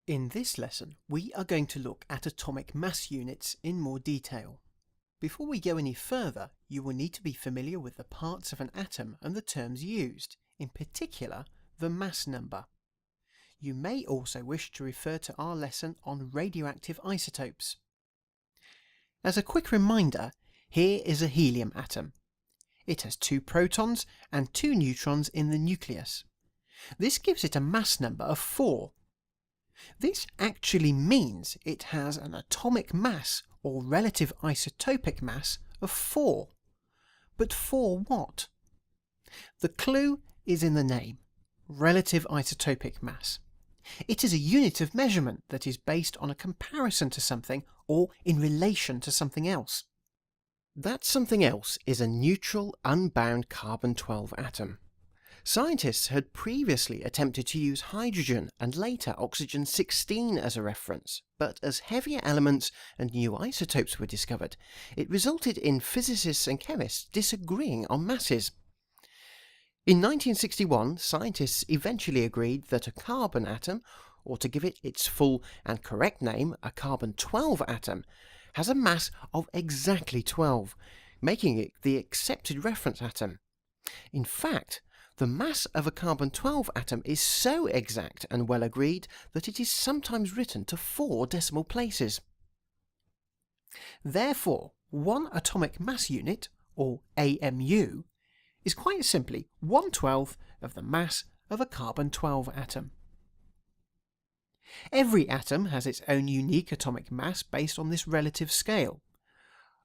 In this lesson, we are going to look at atomic mass units in more detail. Before we go any further, you will need to be familiar with the parts of an atom and the terms used, in particular, the mass number. You may also wish to refer to our lesson on radioactive isotopes. As a quick reminder, here is a helium atom. It has 2 protons and 2 neutrons in the nucleus. This gives it a mass number of 4. This actually means it has an atomic mass or relative isotopic mass of 4. But 4 what? The clue is in the name, relative isotopic mass. It is a unit of measurement that is based on a comparison to something or in relation to something else. That something else is a neutral, unbound carbon-12 atom. Scientists had previously attempted to use hydrogen and later oxygen-16 as a reference, but as heavier elements and new isotopes were discovered, it resulted in physicists and chemists disagreeing on masses. In 1961, scientists eventually agreed that a carbon atom, or to give it its full and correct name, a carbon-12 atom, has a mass of exactly 12, making it the accepted reference atom. In fact, the mass of a carbon-12 atom is so exact and well agreed that it is sometimes written to 4 decimal places. Therefore, one atomic mass unit, or AMU, is quite simply 1/12 of the mass of a carbon-12 atom. Every atom has its own unique atomic mass based on this relative scale.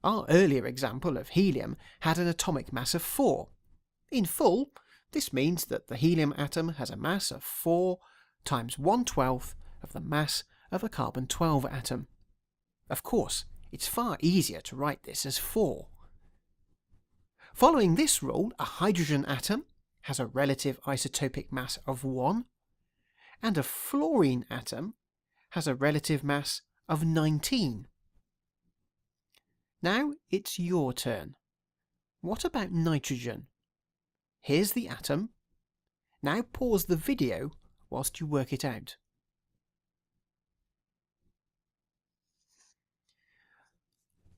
Our earlier example of helium had an atomic mass of 4. In full, this means that the helium atom has a mass of 4 times 1/12 of the mass of a carbon-12 atom. Of course, it's far easier to write this as 4. Following this rule, a hydrogen atom has a relative isotopic mass of 1, and a fluorine atom has a relative mass of 19. Now it's your turn. What about nitrogen? Here's the atom. Now pause the video whilst you work it out.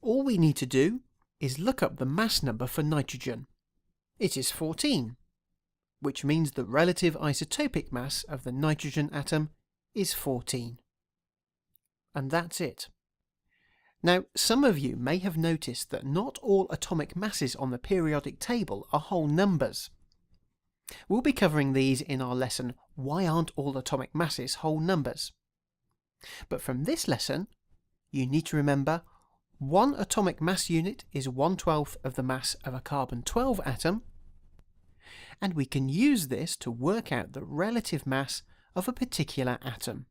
All we need to do is look up the mass number for nitrogen. It is 14, which means the relative isotopic mass of the nitrogen atom is 14. And that's it. Now, some of you may have noticed that not all atomic masses on the periodic table are whole numbers. We'll be covering these in our lesson, Why Aren't All Atomic Masses Whole Numbers? But from this lesson, you need to remember one atomic mass unit is 1/12 of the mass of a carbon-12 atom, and we can use this to work out the relative mass of a particular atom.